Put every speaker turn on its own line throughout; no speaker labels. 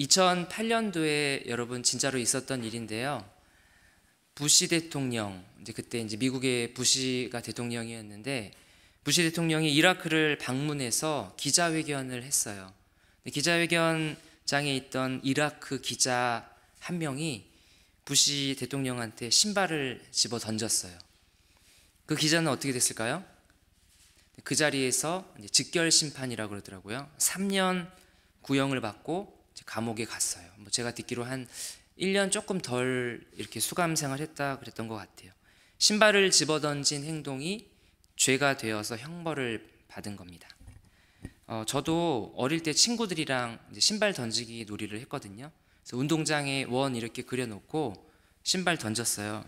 2008년도에 여러분 진짜로 있었던 일인데요. 부시 대통령, 그때 미국의 부시가 대통령이었는데, 부시 대통령이 이라크를 방문해서 기자회견을 했어요. 기자회견장에 있던 이라크 기자 한 명이 부시 대통령한테 신발을 집어 던졌어요. 그 기자는 어떻게 됐을까요? 그 자리에서 직결 심판이라고 그러더라고요. 3년 구형을 받고 감옥에 갔어요. 제가 듣기로 한 1년 조금 덜 이렇게 수감 생활했다 그랬던 것 같아요. 신발을 집어던진 행동이 죄가 되어서 형벌을 받은 겁니다. 저도 어릴 때 친구들이랑 신발 던지기 놀이를 했거든요. 그래서 운동장에 원 이렇게 그려놓고 신발 던졌어요.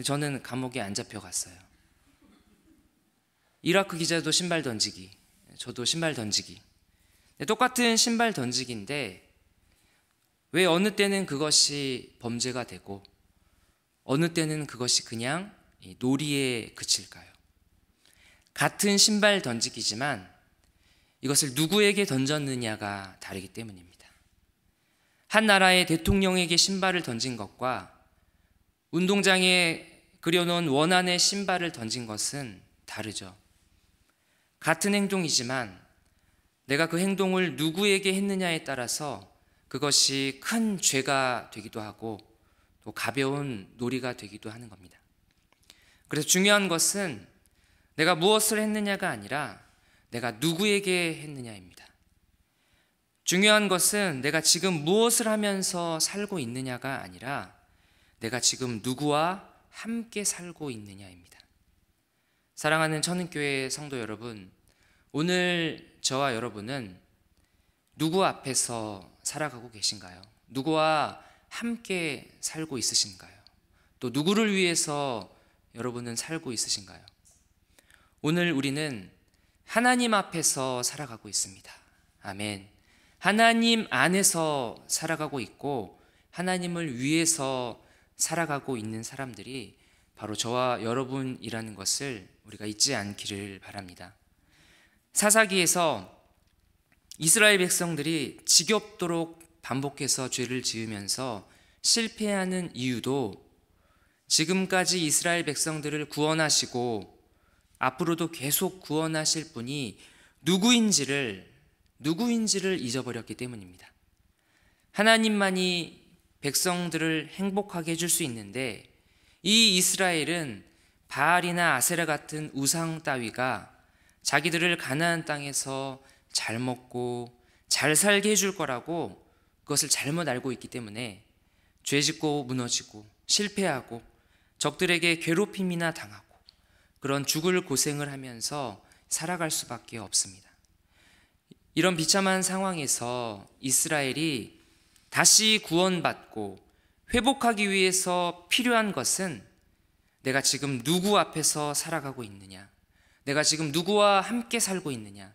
저는 감옥에 안 잡혀갔어요. 이라크 기자도 신발 던지기, 저도 신발 던지기. 똑같은 신발 던지기인데 왜 어느 때는 그것이 범죄가 되고 어느 때는 그것이 그냥 놀이에 그칠까요? 같은 신발 던지기지만 이것을 누구에게 던졌느냐가 다르기 때문입니다. 한 나라의 대통령에게 신발을 던진 것과 운동장에 그려놓은 원안의 신발을 던진 것은 다르죠. 같은 행동이지만 내가 그 행동을 누구에게 했느냐에 따라서 그것이 큰 죄가 되기도 하고 또 가벼운 놀이가 되기도 하는 겁니다. 그래서 중요한 것은 내가 무엇을 했느냐가 아니라 내가 누구에게 했느냐입니다. 중요한 것은 내가 지금 무엇을 하면서 살고 있느냐가 아니라 내가 지금 누구와 함께 살고 있느냐입니다. 사랑하는 천은교회 성도 여러분, 오늘 저와 여러분은 누구 앞에서 살아가고 계신가요? 누구와 함께 살고 있으신가요? 또 누구를 위해서 여러분은 살고 있으신가요? 오늘 우리는 하나님 앞에서 살아가고 있습니다. 아멘. 하나님 안에서 살아가고 있고 하나님을 위해서 살아가고 있는 사람들이 바로 저와 여러분이라는 것을 우리가 잊지 않기를 바랍니다. 사사기에서 이스라엘 백성들이 지겹도록 반복해서 죄를 지으면서 실패하는 이유도 지금까지 이스라엘 백성들을 구원하시고 앞으로도 계속 구원하실 분이 누구인지를 잊어버렸기 때문입니다. 하나님만이 백성들을 행복하게 해줄 수 있는데 이 이스라엘은 바알이나 아세라 같은 우상 따위가 자기들을 가나안 땅에서 잘 먹고 잘 살게 해줄 거라고 그것을 잘못 알고 있기 때문에 죄짓고 무너지고 실패하고 적들에게 괴롭힘이나 당하고 그런 죽을 고생을 하면서 살아갈 수밖에 없습니다. 이런 비참한 상황에서 이스라엘이 다시 구원받고 회복하기 위해서 필요한 것은 내가 지금 누구 앞에서 살아가고 있느냐, 내가 지금 누구와 함께 살고 있느냐,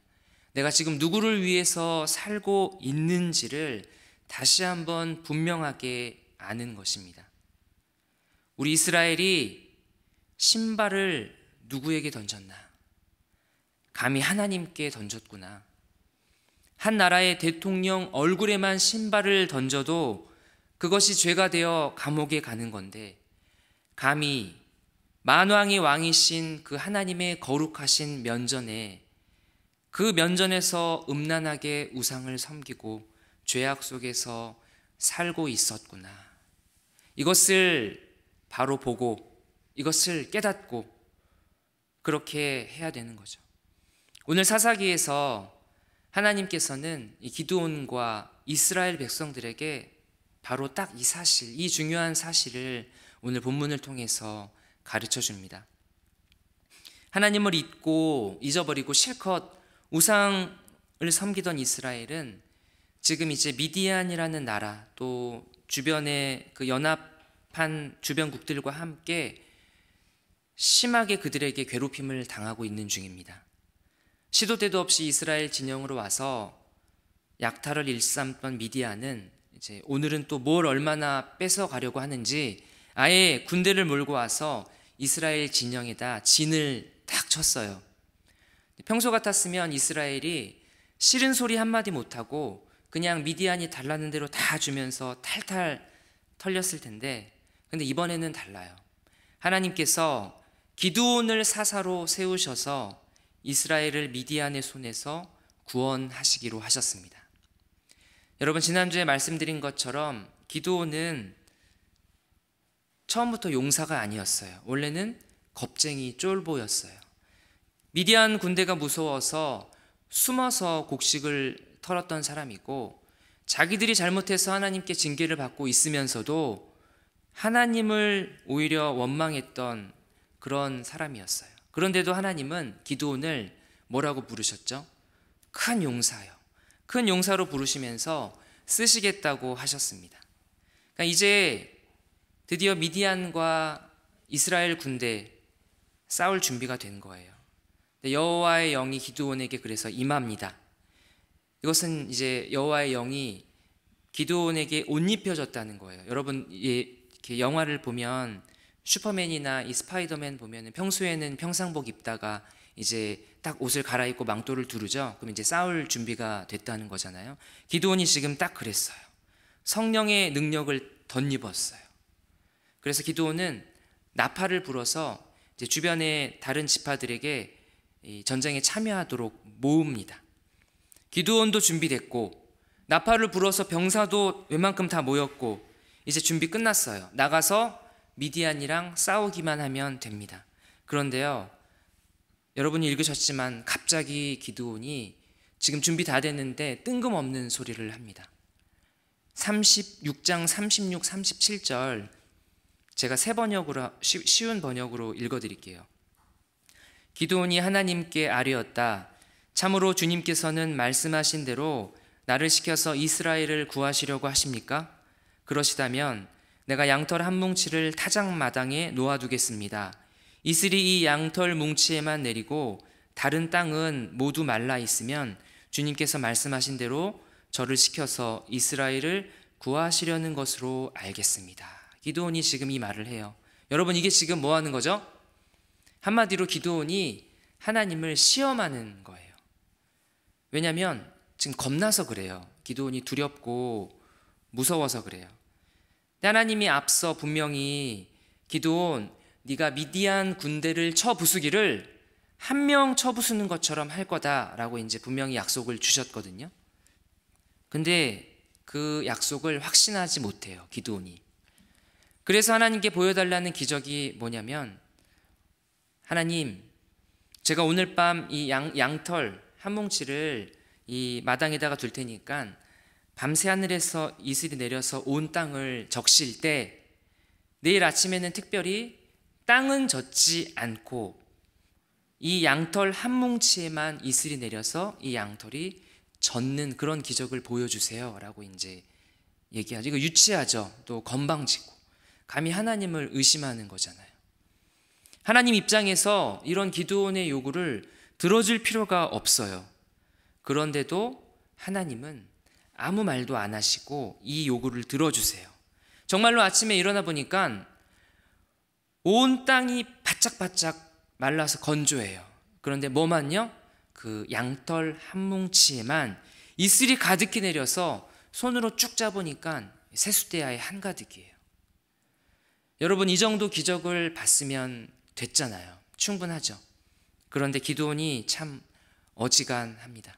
내가 지금 누구를 위해서 살고 있는지를 다시 한번 분명하게 아는 것입니다. 우리 이스라엘이 신발을 누구에게 던졌나? 감히 하나님께 던졌구나. 한 나라의 대통령 얼굴에만 신발을 던져도 그것이 죄가 되어 감옥에 가는 건데 감히 만왕의 왕이신 그 하나님의 거룩하신 면전에 그 면전에서 음란하게 우상을 섬기고 죄악 속에서 살고 있었구나. 이것을 바로 보고 이것을 깨닫고 그렇게 해야 되는 거죠. 오늘 사사기에서 하나님께서는 이 기드온과 이스라엘 백성들에게 바로 딱 이 사실, 이 중요한 사실을 오늘 본문을 통해서 가르쳐 줍니다. 하나님을 잊고 잊어버리고 실컷 우상을 섬기던 이스라엘은 지금 이제 미디안이라는 나라 또 주변의 그 연합한 주변국들과 함께 심하게 그들에게 괴롭힘을 당하고 있는 중입니다. 시도 때도 없이 이스라엘 진영으로 와서 약탈을 일삼던 미디안은 이제 오늘은 또 뭘 얼마나 뺏어가려고 하는지 아예 군대를 몰고 와서 이스라엘 진영에다 진을 딱 쳤어요. 평소 같았으면 이스라엘이 싫은 소리 한마디 못하고 그냥 미디안이 달라는 대로 다 주면서 탈탈 털렸을 텐데, 근데 이번에는 달라요. 하나님께서 기드온을 사사로 세우셔서 이스라엘을 미디안의 손에서 구원하시기로 하셨습니다. 여러분, 지난주에 말씀드린 것처럼 기드온은 처음부터 용사가 아니었어요. 원래는 겁쟁이 쫄보였어요. 미디안 군대가 무서워서 숨어서 곡식을 털었던 사람이고, 자기들이 잘못해서 하나님께 징계를 받고 있으면서도 하나님을 오히려 원망했던 그런 사람이었어요. 그런데도 하나님은 기드온을 뭐라고 부르셨죠? 큰 용사요. 큰 용사로 부르시면서 쓰시겠다고 하셨습니다. 그러니까 이제 드디어 미디안과 이스라엘 군대 싸울 준비가 된 거예요. 여호와의 영이 기드온에게 그래서 임합니다. 이것은 이제 여호와의 영이 기드온에게 옷 입혀졌다는 거예요. 여러분, 이렇게 영화를 보면 슈퍼맨이나 이 스파이더맨 보면 평소에는 평상복 입다가 이제 딱 옷을 갈아입고 망토를 두르죠. 그럼 이제 싸울 준비가 됐다는 거잖아요. 기드온이 지금 딱 그랬어요. 성령의 능력을 덧입었어요. 그래서 기드온은 나팔을 불어서 이제 주변의 다른 지파들에게 이 전쟁에 참여하도록 모읍니다. 기드온도 준비됐고, 나팔을 불어서 병사도 웬만큼 다 모였고, 이제 준비 끝났어요. 나가서 미디안이랑 싸우기만 하면 됩니다. 그런데요, 여러분이 읽으셨지만 갑자기 기드온이 지금 준비 다 됐는데 뜬금없는 소리를 합니다. 36장 36, 37절 제가 새 번역으로, 쉬운 번역으로 읽어드릴게요. 기드온이 하나님께 아뢰었다. 참으로 주님께서는 말씀하신 대로 나를 시켜서 이스라엘을 구하시려고 하십니까? 그러시다면 내가 양털 한 뭉치를 타작마당에 놓아두겠습니다. 이슬이 이 양털 뭉치에만 내리고 다른 땅은 모두 말라 있으면 주님께서 말씀하신 대로 저를 시켜서 이스라엘을 구하시려는 것으로 알겠습니다. 기드온이 지금 이 말을 해요. 여러분, 이게 지금 뭐 하는 거죠? 한마디로 기드온이 하나님을 시험하는 거예요. 왜냐하면 지금 겁나서 그래요. 기드온이 두렵고 무서워서 그래요. 하나님이 앞서 분명히 기드온, 네가 미디안 군대를 쳐 부수기를 한 명 쳐 부수는 것처럼 할 거다라고 이제 분명히 약속을 주셨거든요. 근데 그 약속을 확신하지 못해요, 기드온이. 그래서 하나님께 보여달라는 기적이 뭐냐면, 하나님, 제가 오늘 밤 이 양털 한 뭉치를 이 마당에다가 둘 테니까 밤새 하늘에서 이슬이 내려서 온 땅을 적실 때 내일 아침에는 특별히 땅은 젖지 않고 이 양털 한 뭉치에만 이슬이 내려서 이 양털이 젖는 그런 기적을 보여주세요 라고 이제 얘기하죠. 이거 유치하죠. 또 건방지고 감히 하나님을 의심하는 거잖아요. 하나님 입장에서 이런 기드온의 요구를 들어줄 필요가 없어요. 그런데도 하나님은 아무 말도 안 하시고 이 요구를 들어주세요. 정말로 아침에 일어나 보니까 온 땅이 바짝바짝 말라서 건조해요. 그런데 뭐만요? 그 양털 한 뭉치에만 이슬이 가득히 내려서 손으로 쭉 짜보니까 세숫대야에 한가득이에요. 여러분, 이 정도 기적을 봤으면 됐잖아요. 충분하죠. 그런데 기드온이 참 어지간합니다.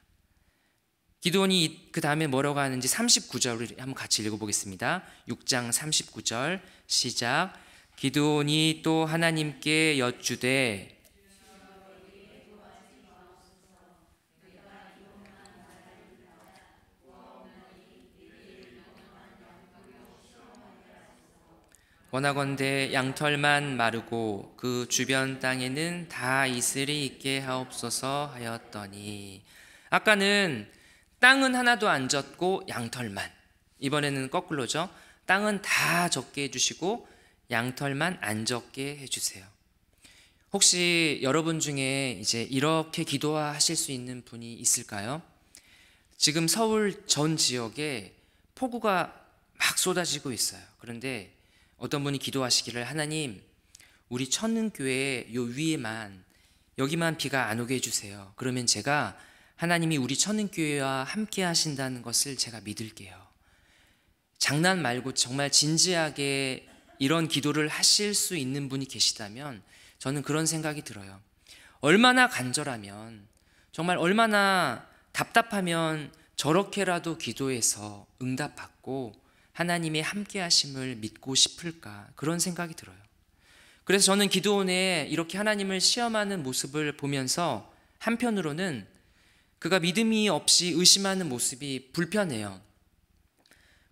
기드온이 그 다음에 뭐라고 하는지 39절을 한번 같이 읽어보겠습니다. 6장 39절 시작. 기드온이 또 하나님께 여쭈되 원하건대 양털만 마르고 그 주변 땅에는 다 이슬이 있게 하옵소서 하였더니, 아까는 땅은 하나도 안 젖고 양털만, 이번에는 거꾸로죠. 땅은 다 젖게 해주시고 양털만 안 젖게 해주세요. 혹시 여러분 중에 이제 이렇게 기도하실 수 있는 분이 있을까요? 지금 서울 전 지역에 폭우가 막 쏟아지고 있어요. 그런데 어떤 분이 기도하시기를, 하나님, 우리 천은교회 요 위에만, 여기만 비가 안 오게 해주세요. 그러면 제가 하나님이 우리 천은교회와 함께 하신다는 것을 제가 믿을게요. 장난 말고 정말 진지하게 이런 기도를 하실 수 있는 분이 계시다면 저는 그런 생각이 들어요. 얼마나 간절하면, 정말 얼마나 답답하면 저렇게라도 기도해서 응답받고 하나님의 함께 하심을 믿고 싶을까, 그런 생각이 들어요. 그래서 저는 기드온의 이렇게 하나님을 시험하는 모습을 보면서 한편으로는 그가 믿음이 없이 의심하는 모습이 불편해요.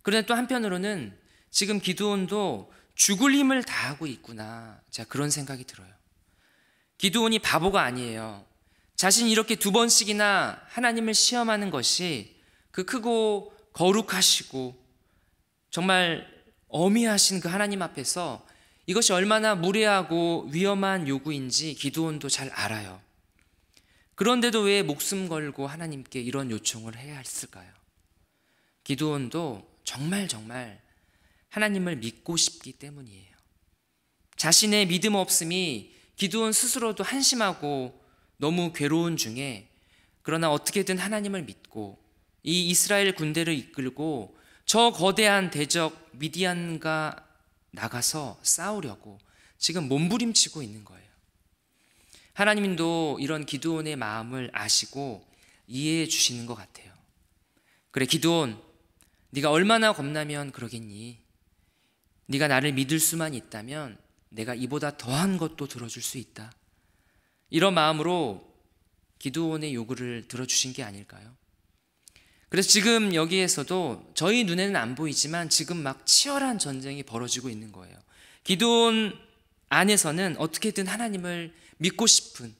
그런데 또 한편으로는 지금 기드온도 죽을 힘을 다하고 있구나, 제가 그런 생각이 들어요. 기드온이 바보가 아니에요. 자신이 이렇게 2번씩이나 하나님을 시험하는 것이 그 크고 거룩하시고 정말 어미하신 그 하나님 앞에서 이것이 얼마나 무례하고 위험한 요구인지 기드온도 잘 알아요. 그런데도 왜 목숨 걸고 하나님께 이런 요청을 해야 했을까요? 기드온도 정말 하나님을 믿고 싶기 때문이에요. 자신의 믿음 없음이 기드온 스스로도 한심하고 너무 괴로운 중에, 그러나 어떻게든 하나님을 믿고 이 이스라엘 군대를 이끌고 저 거대한 대적 미디안과 나가서 싸우려고 지금 몸부림치고 있는 거예요. 하나님도 이런 기드온의 마음을 아시고 이해해 주시는 것 같아요. 그래, 기드온, 네가 얼마나 겁나면 그러겠니? 네가 나를 믿을 수만 있다면 내가 이보다 더한 것도 들어줄 수 있다. 이런 마음으로 기드온의 요구를 들어주신 게 아닐까요? 그래서 지금 여기에서도 저희 눈에는 안 보이지만 지금 막 치열한 전쟁이 벌어지고 있는 거예요. 기드온 안에서는 어떻게든 하나님을 믿고 싶은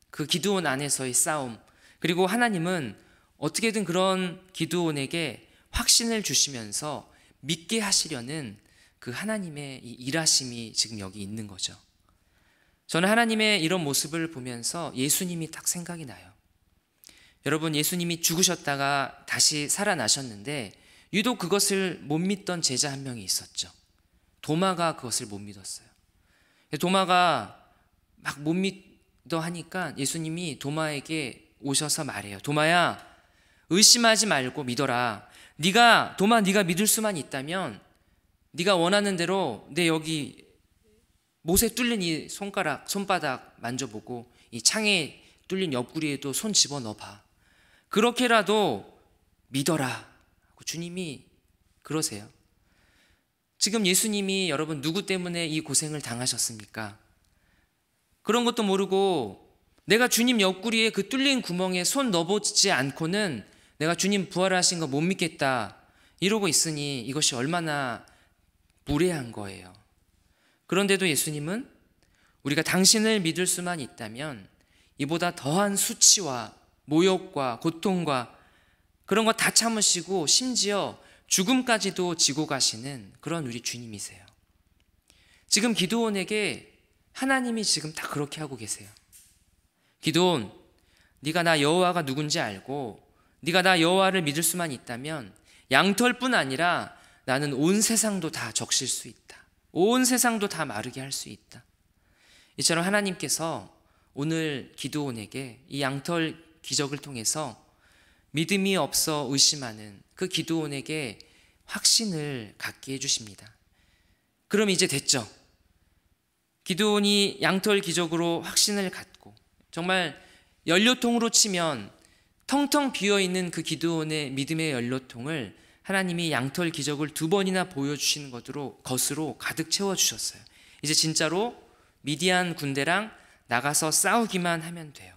그 기드온 안에서의 싸움, 그리고 하나님은 어떻게든 그런 기드온에게 확신을 주시면서 믿게 하시려는 그 하나님의 이 일하심이 지금 여기 있는 거죠. 저는 하나님의 이런 모습을 보면서 예수님이 딱 생각이 나요. 여러분, 예수님이 죽으셨다가 다시 살아나셨는데 유독 그것을 못 믿던 제자 한 명이 있었죠. 도마가 그것을 못 믿었어요. 도마가 막 못 믿어 하니까 예수님이 도마에게 오셔서 말해요. 도마야, 의심하지 말고 믿어라. 도마, 네가 믿을 수만 있다면 네가 원하는 대로 내 여기 못에 뚫린 이 손바닥 만져보고 이 창에 뚫린 옆구리에도 손 집어넣어봐. 그렇게라도 믿어라. 주님이 그러세요. 지금 예수님이 여러분 누구 때문에 이 고생을 당하셨습니까? 그런 것도 모르고 내가 주님 옆구리에 그 뚫린 구멍에 손 넣어보지 않고는 내가 주님 부활하신 거 못 믿겠다 이러고 있으니 이것이 얼마나 무례한 거예요. 그런데도 예수님은 우리가 당신을 믿을 수만 있다면 이보다 더한 수치와 모욕과 고통과 그런 거 다 참으시고 심지어 죽음까지도 지고 가시는 그런 우리 주님이세요. 지금 기드온에게 하나님이 지금 다 그렇게 하고 계세요. 기드온, 네가 나 여호와가 누군지 알고 네가 나 여호와를 믿을 수만 있다면 양털뿐 아니라 나는 온 세상도 다 적실 수 있다. 온 세상도 다 마르게 할 수 있다. 이처럼 하나님께서 오늘 기드온에게 이 양털 기적을 통해서 믿음이 없어 의심하는 그 기드온에게 확신을 갖게 해주십니다. 그럼 이제 됐죠. 기드온이 양털 기적으로 확신을 갖고 정말 연료통으로 치면 텅텅 비어있는 그 기드온의 믿음의 연료통을 하나님이 양털 기적을 2번이나 보여주시는 것으로 가득 채워주셨어요. 이제 진짜로 미디안 군대랑 나가서 싸우기만 하면 돼요.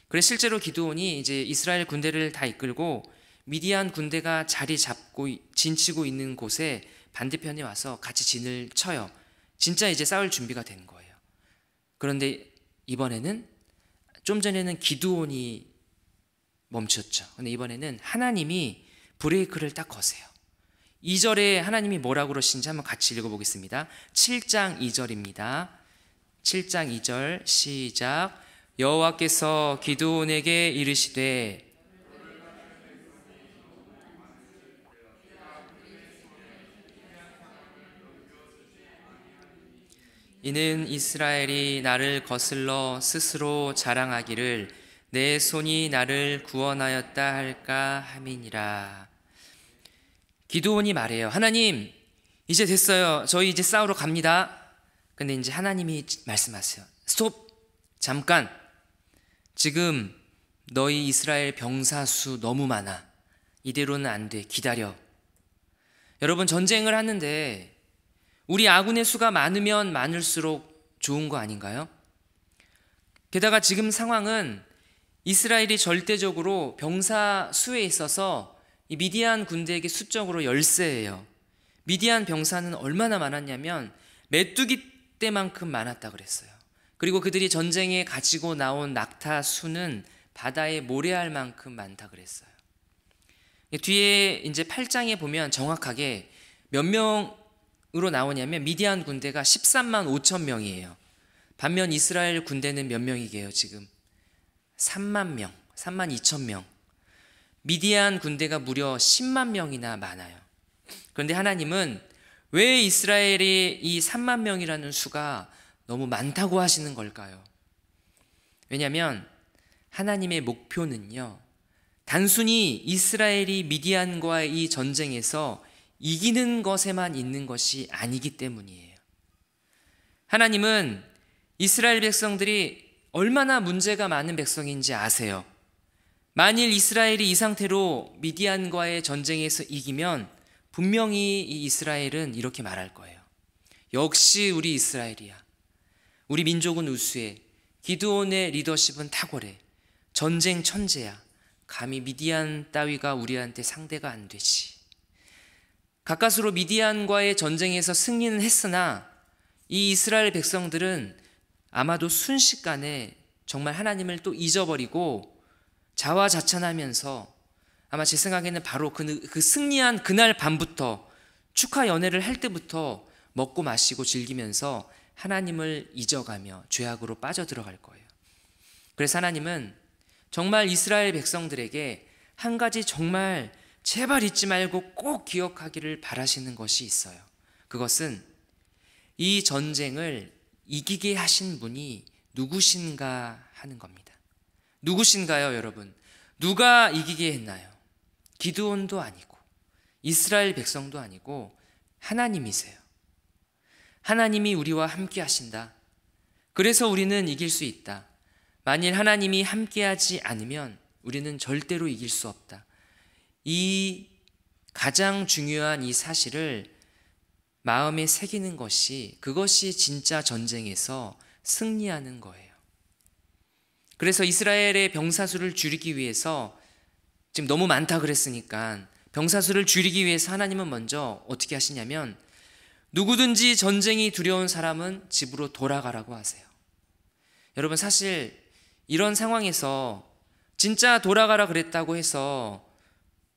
그래서 실제로 기드온이 이제 이스라엘 군대를 다 이끌고 미디안 군대가 자리 잡고 진치고 있는 곳에 반대편에 와서 같이 진을 쳐요. 진짜 이제 싸울 준비가 된 거예요. 그런데 이번에는 좀 전에는 기드온이 멈췄죠. 근데 이번에는 하나님이 브레이크를 딱 거세요. 2절에 하나님이 뭐라고 그러시는지 한번 같이 읽어보겠습니다. 7장 2절입니다. 7장 2절 시작. 여호와께서 기드온에게 이르시되 이는 이스라엘이 나를 거슬러 스스로 자랑하기를 내 손이 나를 구원하였다 할까 함이니라. 기드온이 말해요. 하나님, 이제 됐어요. 저희 이제 싸우러 갑니다. 근데 이제 하나님이 말씀하세요. 스톱! 잠깐! 지금 너희 이스라엘 병사 수 너무 많아. 이대로는 안 돼. 기다려. 여러분, 전쟁을 하는데 우리 아군의 수가 많으면 많을수록 좋은 거 아닌가요? 게다가 지금 상황은 이스라엘이 절대적으로 병사 수에 있어서 이 미디안 군대에게 수적으로 열세예요. 미디안 병사는 얼마나 많았냐면 메뚜기 떼만큼 많았다 그랬어요. 그리고 그들이 전쟁에 가지고 나온 낙타 수는 바다에 모래알 만큼 많다 그랬어요. 뒤에 이제 8장에 보면 정확하게 몇 명으로 나오냐면 미디안 군대가 13만 5천 명이에요. 반면 이스라엘 군대는 몇 명이게요 지금? 3만 명, 3만 2천 명. 미디안 군대가 무려 10만 명이나 많아요. 그런데 하나님은 왜 이스라엘이 이 3만 명이라는 수가 너무 많다고 하시는 걸까요? 왜냐하면 하나님의 목표는요, 단순히 이스라엘이 미디안과의 이 전쟁에서 이기는 것에만 있는 것이 아니기 때문이에요. 하나님은 이스라엘 백성들이 얼마나 문제가 많은 백성인지 아세요. 만일 이스라엘이 이 상태로 미디안과의 전쟁에서 이기면 분명히 이 이스라엘은 이렇게 말할 거예요. 역시 우리 이스라엘이야. 우리 민족은 우수해. 기드온의 리더십은 탁월해. 전쟁 천재야. 감히 미디안 따위가 우리한테 상대가 안 되지. 가까스로 미디안과의 전쟁에서 승리는 했으나 이 이스라엘 백성들은 아마도 순식간에 정말 하나님을 또 잊어버리고 자화자찬하면서 아마 제 생각에는 바로 그 승리한 그날 밤부터 축하 연회를 할 때부터 먹고 마시고 즐기면서 하나님을 잊어가며 죄악으로 빠져들어갈 거예요. 그래서 하나님은 정말 이스라엘 백성들에게 한 가지 정말 제발 잊지 말고 꼭 기억하기를 바라시는 것이 있어요. 그것은 이 전쟁을 이기게 하신 분이 누구신가 하는 겁니다. 누구신가요, 여러분? 누가 이기게 했나요? 기드온도 아니고 이스라엘 백성도 아니고 하나님이세요. 하나님이 우리와 함께 하신다. 그래서 우리는 이길 수 있다. 만일 하나님이 함께하지 않으면 우리는 절대로 이길 수 없다. 이 가장 중요한 이 사실을 마음에 새기는 것이, 그것이 진짜 전쟁에서 승리하는 거예요. 그래서 이스라엘의 병사 수를 줄이기 위해서, 지금 너무 많다 그랬으니까 병사 수를 줄이기 위해서 하나님은 먼저 어떻게 하시냐면 누구든지 전쟁이 두려운 사람은 집으로 돌아가라고 하세요. 여러분, 사실 이런 상황에서 진짜 돌아가라 그랬다고 해서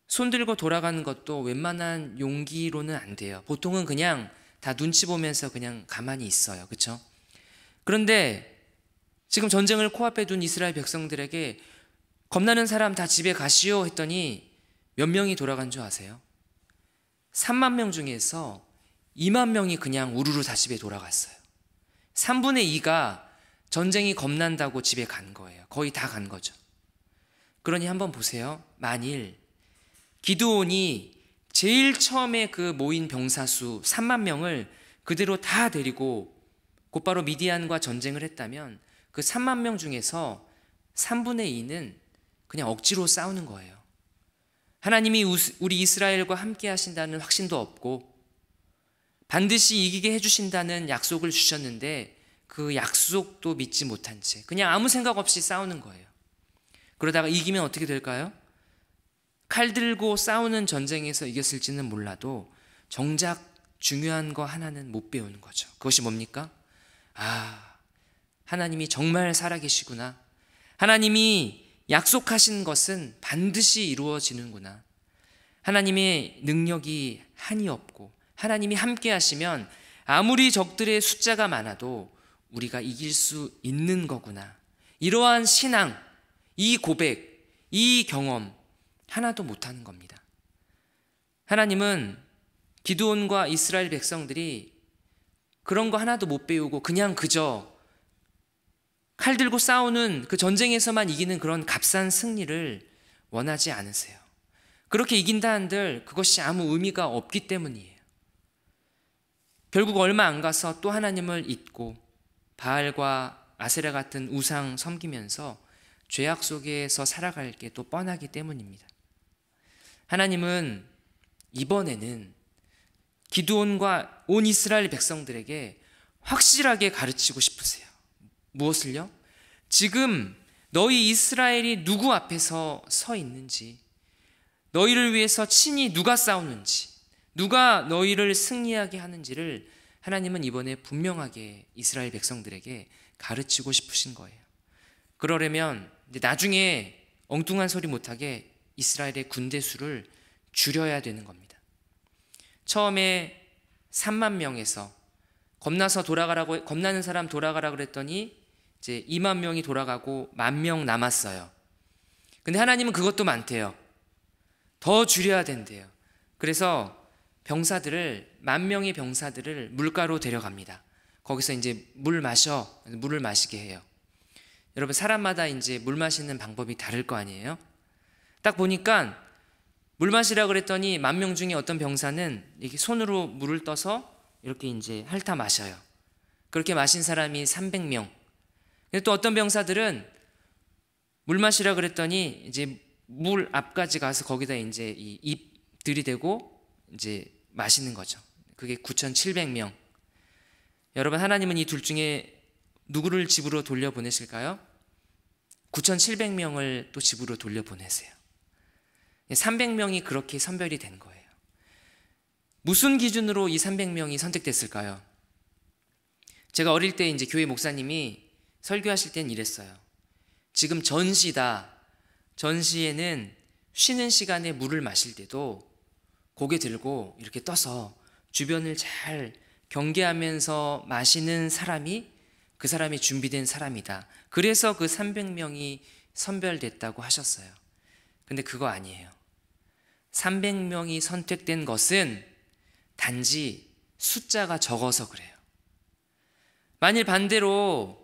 손 들고 돌아가는 것도 웬만한 용기로는 안 돼요. 보통은 그냥 다 눈치 보면서 그냥 가만히 있어요. 그렇죠? 그런데 지금 전쟁을 코앞에 둔 이스라엘 백성들에게 겁나는 사람 다 집에 가시오 했더니 몇 명이 돌아간 줄 아세요? 3만 명 중에서 2만 명이 그냥 우르르 다 집에 돌아갔어요. 3분의 2가 전쟁이 겁난다고 집에 간 거예요. 거의 다 간 거죠. 그러니 한번 보세요. 만일 기드온이 제일 처음에 그 모인 병사수 3만 명을 그대로 다 데리고 곧바로 미디안과 전쟁을 했다면 그 3만 명 중에서 3분의 2는 그냥 억지로 싸우는 거예요. 하나님이 우리 이스라엘과 함께 하신다는 확신도 없고 반드시 이기게 해주신다는 약속을 주셨는데 그 약속도 믿지 못한 채 그냥 아무 생각 없이 싸우는 거예요. 그러다가 이기면 어떻게 될까요? 칼 들고 싸우는 전쟁에서 이겼을지는 몰라도 정작 중요한 거 하나는 못 배우는 거죠. 그것이 뭡니까? 하나님이 정말 살아계시구나. 하나님이 약속하신 것은 반드시 이루어지는구나. 하나님의 능력이 한이 없고 하나님이 함께 하시면 아무리 적들의 숫자가 많아도 우리가 이길 수 있는 거구나. 이러한 신앙, 이 고백, 이 경험 하나도 못하는 겁니다. 하나님은 기드온과 이스라엘 백성들이 그런 거 하나도 못 배우고 그냥 그저 칼 들고 싸우는 그 전쟁에서만 이기는 그런 값싼 승리를 원하지 않으세요. 그렇게 이긴다 한들 그것이 아무 의미가 없기 때문이에요. 결국 얼마 안 가서 또 하나님을 잊고 바알과 아세라 같은 우상 섬기면서 죄악 속에서 살아갈 게 또 뻔하기 때문입니다. 하나님은 이번에는 기드온과 온 이스라엘 백성들에게 확실하게 가르치고 싶으세요. 무엇을요? 지금 너희 이스라엘이 누구 앞에서 서 있는지, 너희를 위해서 친히 누가 싸우는지, 누가 너희를 승리하게 하는지를 하나님은 이번에 분명하게 이스라엘 백성들에게 가르치고 싶으신 거예요. 그러려면 나중에 엉뚱한 소리 못하게 이스라엘의 군대 수를 줄여야 되는 겁니다. 처음에 3만 명에서 겁나는 사람 돌아가라고 그랬더니 이제 2만 명이 돌아가고 1,000명 남았어요. 근데 하나님은 그것도 많대요. 더 줄여야 된대요. 그래서 10,000명의 병사들을 물가로 데려갑니다. 거기서 이제 물을 마시게 해요. 여러분, 사람마다 이제 물 마시는 방법이 다를 거 아니에요? 딱 보니까 물 마시라 그랬더니 10,000명 중에 어떤 병사는 이렇게 손으로 물을 떠서 이렇게 이제 핥아 마셔요. 그렇게 마신 사람이 300명. 근데 또 어떤 병사들은 물 마시라 그랬더니 이제 물 앞까지 가서 거기다 이제 이 입 들이대고 이제 마시는 거죠. 그게 9,700명. 여러분, 하나님은 이 둘 중에 누구를 집으로 돌려보내실까요? 9,700명을 또 집으로 돌려보내세요. 300명이 그렇게 선별이 된 거예요. 무슨 기준으로 이 300명이 선택됐을까요? 제가 어릴 때 이제 교회 목사님이 설교하실 땐 이랬어요. 지금 전시다. 전시에는 쉬는 시간에 물을 마실 때도 고개 들고 이렇게 떠서 주변을 잘 경계하면서 마시는 사람이 그 사람이 준비된 사람이다. 그래서 그 300명이 선별됐다고 하셨어요. 근데 그거 아니에요. 300명이 선택된 것은 단지 숫자가 적어서 그래요. 만일 반대로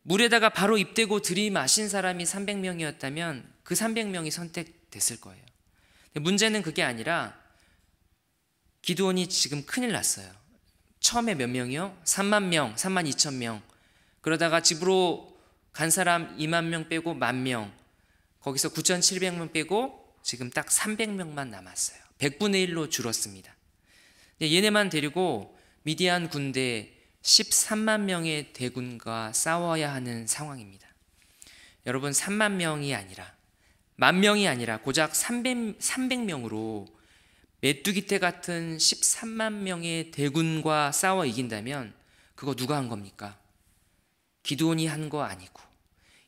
물에다가 바로 입대고 들이마신 사람이 300명이었다면 그 300명이 선택됐을 거예요. 문제는 그게 아니라 기드온이 지금 큰일 났어요. 처음에 몇 명이요? 3만 명, 3만 2천 명. 그러다가 집으로 간 사람 2만 명 빼고 10,000명. 거기서 9,700명 빼고 지금 딱 300명만 남았어요. 100분의 1로 줄었습니다. 얘네만 데리고 미디안 군대 13만 명의 대군과 싸워야 하는 상황입니다. 여러분, 3만 명이 아니라 10,000명이 아니라 고작 300명으로 메뚜기 떼 같은 13만 명의 대군과 싸워 이긴다면 그거 누가 한 겁니까? 기드온이 한 거 아니고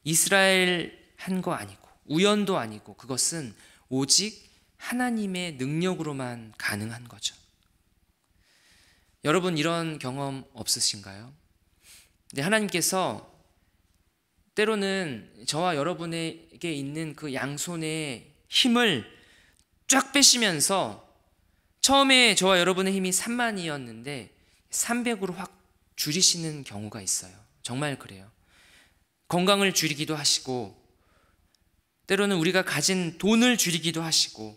이스라엘 한 거 아니고 우연도 아니고 그것은 오직 하나님의 능력으로만 가능한 거죠. 여러분, 이런 경험 없으신가요? 근데 하나님께서 때로는 저와 여러분에게 있는 그 양손의 힘을 쫙 빼시면서 처음에 저와 여러분의 힘이 3만이었는데 300으로 확 줄이시는 경우가 있어요. 정말 그래요. 건강을 줄이기도 하시고 때로는 우리가 가진 돈을 줄이기도 하시고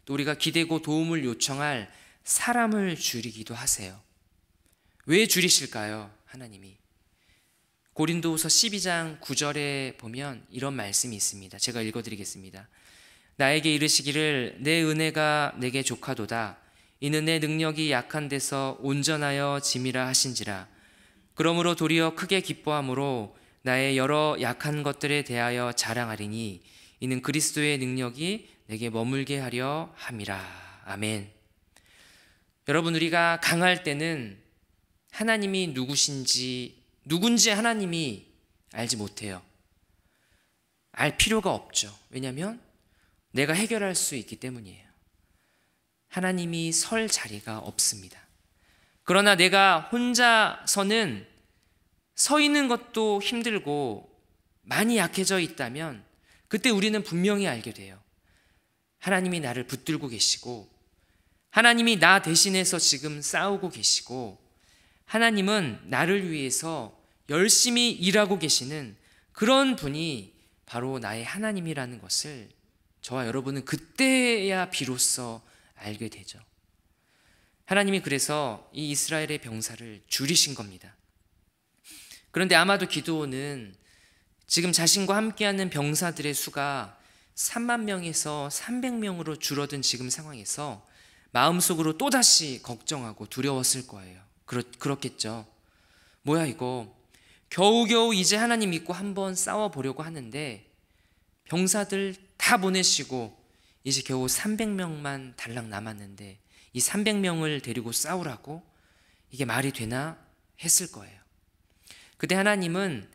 또 우리가 기대고 도움을 요청할 사람을 줄이기도 하세요. 왜 줄이실까요? 하나님이. 고린도후서 12장 9절에 보면 이런 말씀이 있습니다. 제가 읽어드리겠습니다. 나에게 이르시기를 내 은혜가 내게 족하도다. 이는 내 능력이 약한 데서 온전하여 짐이라 하신지라. 그러므로 도리어 크게 기뻐함으로 나의 여러 약한 것들에 대하여 자랑하리니 이는 그리스도의 능력이 내게 머물게 하려 함이라. 아멘. 여러분, 우리가 강할 때는 하나님이 누군지 하나님이 알지 못해요. 알 필요가 없죠. 왜냐하면 내가 해결할 수 있기 때문이에요. 하나님이 설 자리가 없습니다. 그러나 내가 혼자서는 서 있는 것도 힘들고 많이 약해져 있다면 그때 우리는 분명히 알게 돼요. 하나님이 나를 붙들고 계시고 하나님이 나 대신해서 지금 싸우고 계시고 하나님은 나를 위해서 열심히 일하고 계시는 그런 분이 바로 나의 하나님이라는 것을 저와 여러분은 그때야 비로소 알게 되죠. 하나님이 그래서 이 이스라엘의 병사를 줄이신 겁니다. 그런데 아마도 기드온은 지금 자신과 함께하는 병사들의 수가 3만 명에서 300명으로 줄어든 지금 상황에서 마음속으로 또다시 걱정하고 두려웠을 거예요. 그렇겠죠. 뭐야 이거, 겨우겨우 이제 하나님 믿고 한번 싸워보려고 하는데 병사들 다 보내시고 이제 겨우 300명만 달랑 남았는데 이 300명을 데리고 싸우라고? 이게 말이 되나 했을 거예요. 그때 하나님은,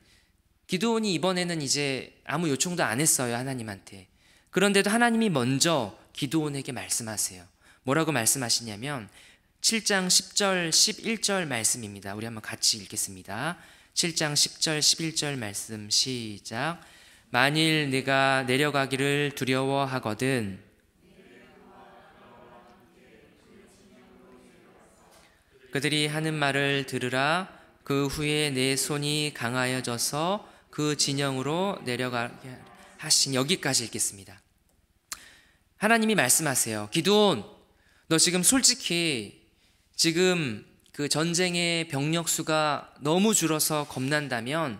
기드온이 이번에는 이제 아무 요청도 안 했어요, 하나님한테. 그런데도 하나님이 먼저 기드온에게 말씀하세요. 뭐라고 말씀하시냐면 7장 10절 11절 말씀입니다. 우리 한번 같이 읽겠습니다. 7장 10절 11절 말씀 시작. 만일 내가 내려가기를 두려워하거든 그들이 하는 말을 들으라. 그 후에 내 손이 강하여져서 그 진영으로 내려가게 하신. 여기까지 읽겠습니다. 하나님이 말씀하세요. 기드온, 너 지금 솔직히 지금 그 전쟁의 병력 수가 너무 줄어서 겁난다면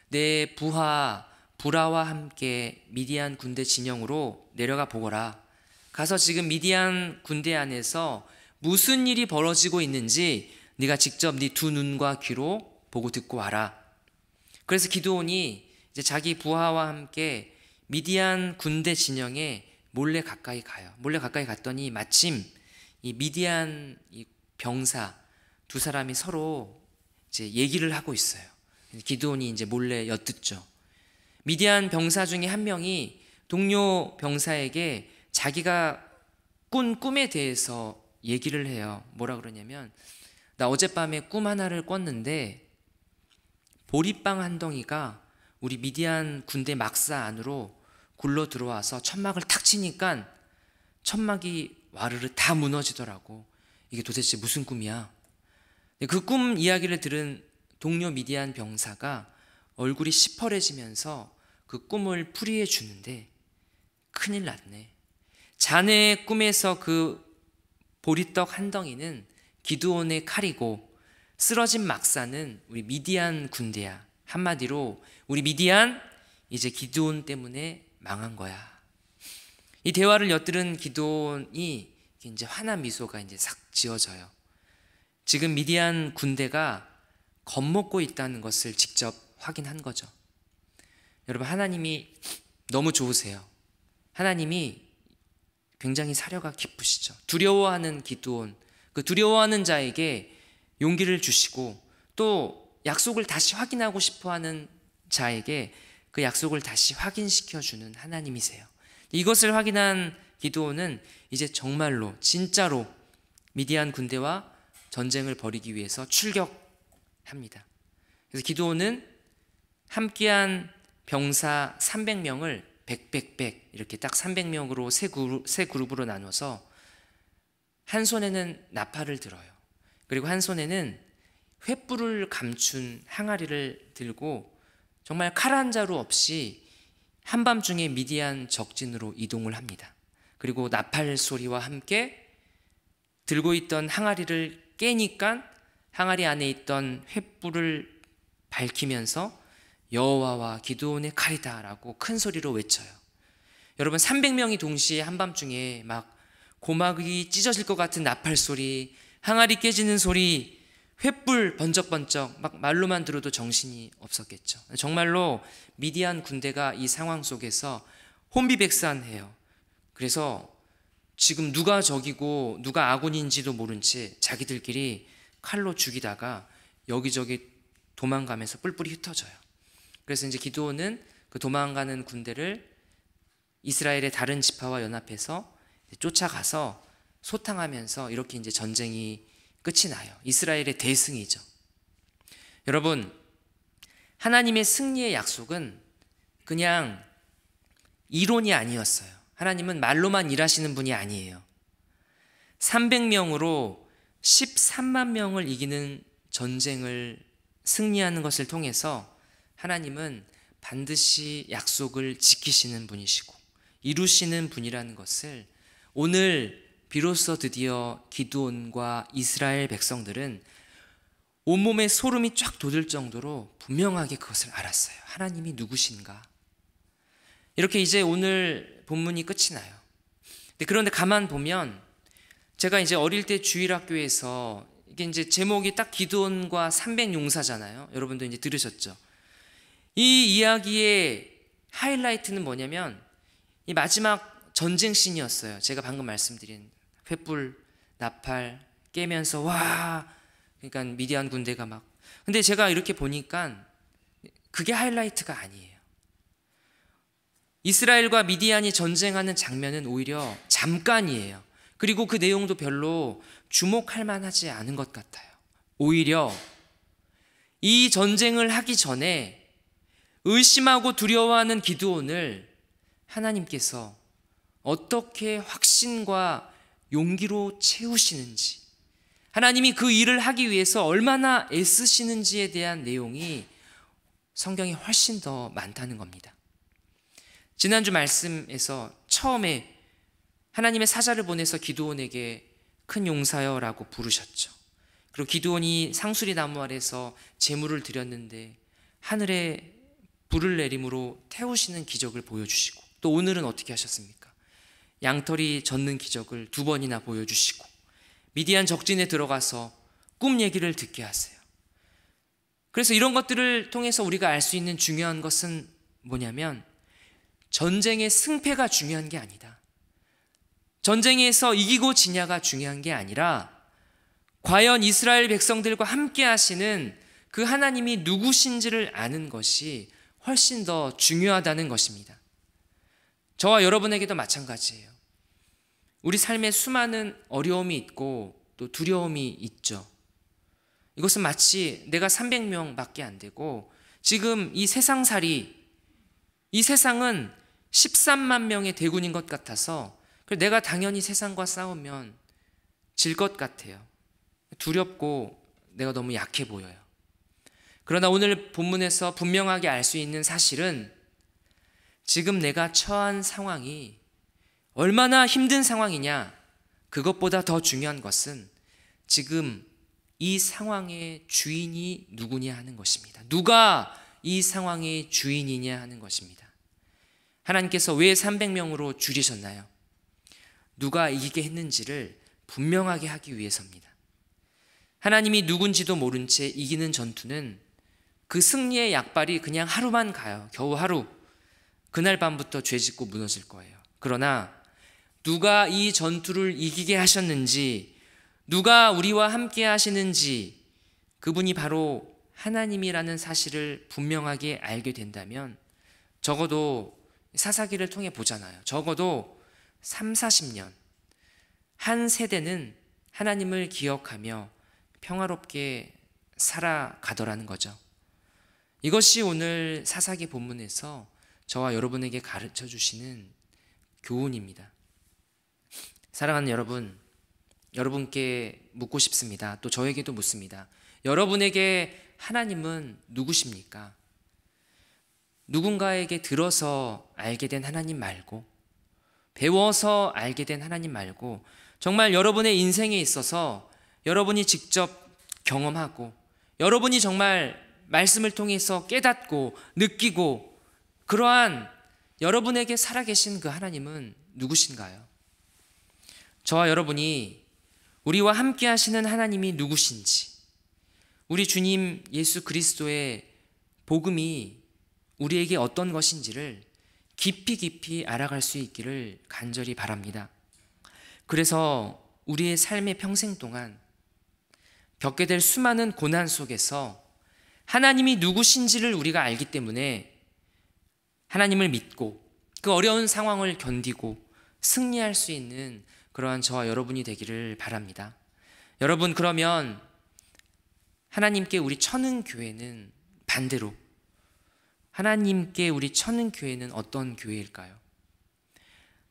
내 부하와 함께 미디안 군대 진영으로 내려가 보거라. 가서 지금 미디안 군대 안에서 무슨 일이 벌어지고 있는지 네가 직접 네 두 눈과 귀로 보고 듣고 와라. 그래서 기드온이 이제 자기 부하와 함께 미디안 군대 진영에 몰래 가까이 가요. 몰래 가까이 갔더니 마침 이 미디안 이 병사 두 사람이 서로 이제 얘기를 하고 있어요. 기드온이 이제 몰래 엿듣죠. 미디안 병사 중에 한 명이 동료 병사에게 자기가 꾼 꿈에 대해서 얘기를 해요. 뭐라 그러냐면, 나 어젯밤에 꿈 하나를 꿨는데 보리빵 한 덩이가 우리 미디안 군대 막사 안으로 굴러 들어와서 천막을 탁 치니까 천막이 와르르 다 무너지더라고. 이게 도대체 무슨 꿈이야? 그 꿈 이야기를 들은 동료 미디안 병사가 얼굴이 시퍼래지면서 그 꿈을 풀이해 주는데, 큰일 났네. 자네의 꿈에서 그 보리떡 한 덩이는 기드온의 칼이고 쓰러진 막사는 우리 미디안 군대야. 한마디로 우리 미디안 이제 기드온 때문에 망한 거야. 이 대화를 엿들은 기드온이 이제 환한 미소가 이제 싹 지어져요. 지금 미디안 군대가 겁먹고 있다는 것을 직접 확인한 거죠. 여러분, 하나님이 너무 좋으세요. 하나님이 굉장히 사려가 깊으시죠. 두려워하는 기드온, 그 두려워하는 자에게 용기를 주시고 또 약속을 다시 확인하고 싶어하는 자에게 그 약속을 다시 확인시켜주는 하나님이세요. 이것을 확인한 기드온은 이제 정말로 진짜로 미디안 군대와 전쟁을 벌이기 위해서 출격합니다. 그래서 기드온은 함께한 병사 300명을 100 이렇게 딱 300명으로 세 그룹으로 나눠서 한 손에는 나팔을 들어요. 그리고 한 손에는 횃불을 감춘 항아리를 들고 정말 칼 한 자루 없이 한밤중에 미디안 적진으로 이동을 합니다. 그리고 나팔 소리와 함께 들고 있던 항아리를 깨니까 항아리 안에 있던 횃불을 밝히면서 여호와와 기드온의 칼이다 라고 큰 소리로 외쳐요. 여러분, 300명이 동시에 한밤중에 막 고막이 찢어질 것 같은 나팔 소리, 항아리 깨지는 소리, 횃불 번쩍번쩍, 막 말로만 들어도 정신이 없었겠죠. 정말로 미디안 군대가 이 상황 속에서 혼비백산해요. 그래서 지금 누가 적이고 누가 아군인지도 모른 채 자기들끼리 칼로 죽이다가 여기저기 도망가면서 뿔뿔이 흩어져요. 그래서 이제 기드온은 그 도망가는 군대를 이스라엘의 다른 지파와 연합해서 쫓아가서 소탕하면서 이렇게 이제 전쟁이 끝이 나요. 이스라엘의 대승이죠. 여러분, 하나님의 승리의 약속은 그냥 이론이 아니었어요. 하나님은 말로만 일하시는 분이 아니에요. 300명으로 13만 명을 이기는 전쟁을 승리하는 것을 통해서 하나님은 반드시 약속을 지키시는 분이시고 이루시는 분이라는 것을 오늘 비로소 드디어 기드온과 이스라엘 백성들은 온몸에 소름이 쫙 돋을 정도로 분명하게 그것을 알았어요. 하나님이 누구신가? 이렇게 이제 오늘 본문이 끝이 나요. 그런데 가만 보면 제가 이제 어릴 때 주일학교에서 이게 이제 제목이 딱 기드온과 300용사잖아요. 여러분도 이제 들으셨죠? 이 이야기의 하이라이트는 뭐냐면 이 마지막 전쟁 씬이었어요. 제가 방금 말씀드린 횃불, 나팔 깨면서 와, 그러니까 미디안 군대가 막. 근데 제가 이렇게 보니까 그게 하이라이트가 아니에요. 이스라엘과 미디안이 전쟁하는 장면은 오히려 잠깐이에요. 그리고 그 내용도 별로 주목할 만하지 않은 것 같아요. 오히려 이 전쟁을 하기 전에 의심하고 두려워하는 기드온을 하나님께서 어떻게 확신과 용기로 채우시는지, 하나님이 그 일을 하기 위해서 얼마나 애쓰시는지에 대한 내용이 성경에 훨씬 더 많다는 겁니다. 지난주 말씀에서 처음에 하나님의 사자를 보내서 기드온에게 큰 용사여 라고 부르셨죠. 그리고 기드온이 상수리 나무 아래서 제물을 드렸는데 하늘에 불을 내림으로 태우시는 기적을 보여주시고, 또 오늘은 어떻게 하셨습니까? 양털이 젖는 기적을 2번이나 보여주시고 미디안 적진에 들어가서 꿈 얘기를 듣게 하세요. 그래서 이런 것들을 통해서 우리가 알 수 있는 중요한 것은 뭐냐면 전쟁의 승패가 중요한 게 아니다. 전쟁에서 이기고 지냐가 중요한 게 아니라 과연 이스라엘 백성들과 함께 하시는 그 하나님이 누구신지를 아는 것이 훨씬 더 중요하다는 것입니다. 저와 여러분에게도 마찬가지예요. 우리 삶에 수많은 어려움이 있고 또 두려움이 있죠. 이것은 마치 내가 300명밖에 안 되고 지금 이 세상살이, 이 세상은 13만 명의 대군인 것 같아서 내가 당연히 세상과 싸우면 질 것 같아요. 두렵고 내가 너무 약해 보여요. 그러나 오늘 본문에서 분명하게 알 수 있는 사실은 지금 내가 처한 상황이 얼마나 힘든 상황이냐, 그것보다 더 중요한 것은 지금 이 상황의 주인이 누구냐 하는 것입니다. 누가 이 상황의 주인이냐 하는 것입니다. 하나님께서 왜 300명으로 줄이셨나요? 누가 이기게 했는지를 분명하게 하기 위해서입니다. 하나님이 누군지도 모른 채 이기는 전투는 그 승리의 약발이 그냥 하루만 가요. 겨우 하루. 그날 밤부터 죄짓고 무너질 거예요. 그러나 누가 이 전투를 이기게 하셨는지, 누가 우리와 함께 하시는지, 그분이 바로 하나님이라는 사실을 분명하게 알게 된다면 적어도 사사기를 통해 보잖아요. 적어도 30-40년 한 세대는 하나님을 기억하며 평화롭게 살아가더라는 거죠. 이것이 오늘 사사기 본문에서 저와 여러분에게 가르쳐 주시는 교훈입니다. 사랑하는 여러분, 여러분께 묻고 싶습니다. 또 저에게도 묻습니다. 여러분에게 하나님은 누구십니까? 누군가에게 들어서 알게 된 하나님 말고, 배워서 알게 된 하나님 말고, 정말 여러분의 인생에 있어서 여러분이 직접 경험하고 여러분이 정말 말씀을 통해서 깨닫고 느끼고 그러한 여러분에게 살아계신 그 하나님은 누구신가요? 저와 여러분이 우리와 함께 하시는 하나님이 누구신지, 우리 주님 예수 그리스도의 복음이 우리에게 어떤 것인지를 깊이 알아갈 수 있기를 간절히 바랍니다. 그래서 우리의 삶의 평생 동안 겪게 될 수많은 고난 속에서 하나님이 누구신지를 우리가 알기 때문에 하나님을 믿고 그 어려운 상황을 견디고 승리할 수 있는 그러한 저와 여러분이 되기를 바랍니다. 여러분, 그러면 하나님께 우리 천은교회는 반대로, 하나님께 우리 천은교회는 어떤 교회일까요?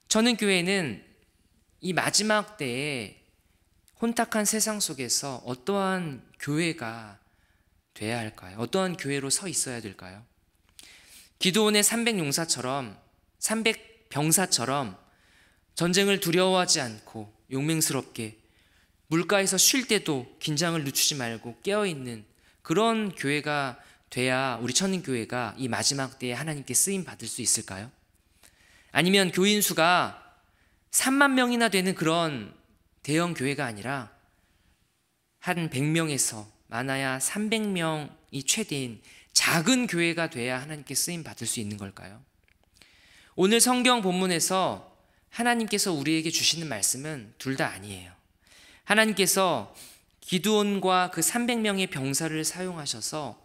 천은교회는 이 마지막 때에 혼탁한 세상 속에서 어떠한 교회가 돼야 할까요? 어떠한 교회로 서 있어야 될까요? 기드온의 300용사처럼 300병사처럼 전쟁을 두려워하지 않고 용맹스럽게 물가에서 쉴 때도 긴장을 늦추지 말고 깨어있는 그런 교회가 돼야 우리 천인교회가 이 마지막 때에 하나님께 쓰임 받을 수 있을까요? 아니면 교인 수가 3만 명이나 되는 그런 대형 교회가 아니라 한 100명에서 많아야 300명이 최대인 작은 교회가 돼야 하나님께 쓰임 받을 수 있는 걸까요? 오늘 성경 본문에서 하나님께서 우리에게 주시는 말씀은 둘 다 아니에요. 하나님께서 기드온과 그 300명의 병사를 사용하셔서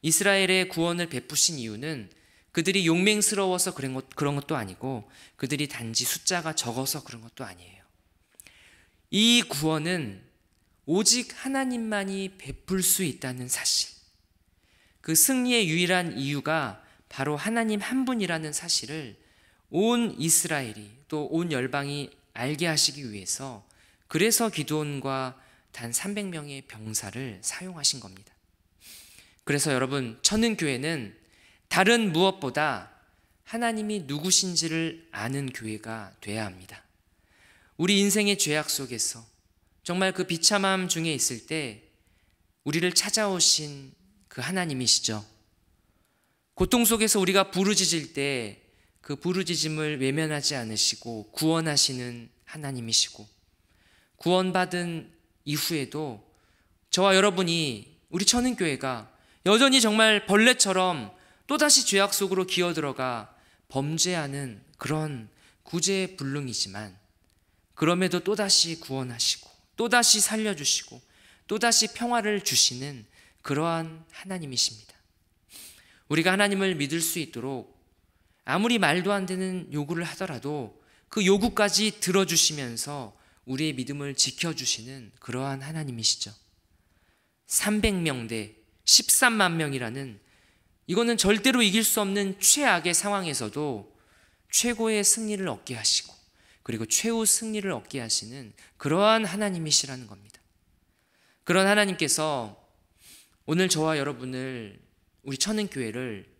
이스라엘의 구원을 베푸신 이유는 그들이 용맹스러워서 그런 것도 아니고 그들이 단지 숫자가 적어서 그런 것도 아니에요. 이 구원은 오직 하나님만이 베풀 수 있다는 사실, 그 승리의 유일한 이유가 바로 하나님 한 분이라는 사실을 온 이스라엘이 또 온 열방이 알게 하시기 위해서 그래서 기드온과 단 300명의 병사를 사용하신 겁니다. 그래서 여러분, 천은교회는 다른 무엇보다 하나님이 누구신지를 아는 교회가 돼야 합니다. 우리 인생의 죄악 속에서 정말 그 비참함 중에 있을 때 우리를 찾아오신 그 하나님이시죠. 고통 속에서 우리가 부르짖을 때 그 부르짖음을 외면하지 않으시고 구원하시는 하나님이시고, 구원받은 이후에도 저와 여러분이, 우리 천은교회가 여전히 정말 벌레처럼 또다시 죄악 속으로 기어들어가 범죄하는 그런 구제불능이지만 그럼에도 또다시 구원하시고 또다시 살려주시고 또다시 평화를 주시는 그러한 하나님이십니다. 우리가 하나님을 믿을 수 있도록 아무리 말도 안 되는 요구를 하더라도 그 요구까지 들어주시면서 우리의 믿음을 지켜주시는 그러한 하나님이시죠. 300명 대 13만 명이라는, 이거는 절대로 이길 수 없는 최악의 상황에서도 최고의 승리를 얻게 하시고 그리고 최후 승리를 얻게 하시는 그러한 하나님이시라는 겁니다. 그런 하나님께서 오늘 저와 여러분을, 우리 천은교회를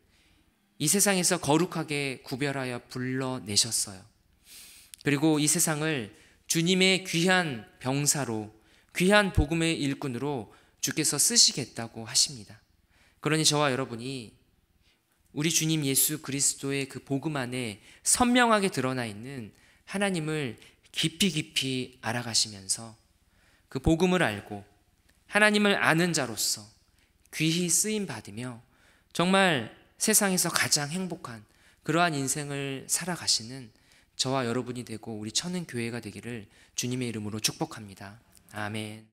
이 세상에서 거룩하게 구별하여 불러내셨어요. 그리고 이 세상을 주님의 귀한 병사로, 귀한 복음의 일꾼으로 주께서 쓰시겠다고 하십니다. 그러니 저와 여러분이 우리 주님 예수 그리스도의 그 복음 안에 선명하게 드러나 있는 하나님을 깊이 깊이 알아가시면서 그 복음을 알고 하나님을 아는 자로서 귀히 쓰임 받으며 정말 세상에서 가장 행복한 그러한 인생을 살아가시는 저와 여러분이 되고 우리 천은교회가 되기를 주님의 이름으로 축복합니다. 아멘.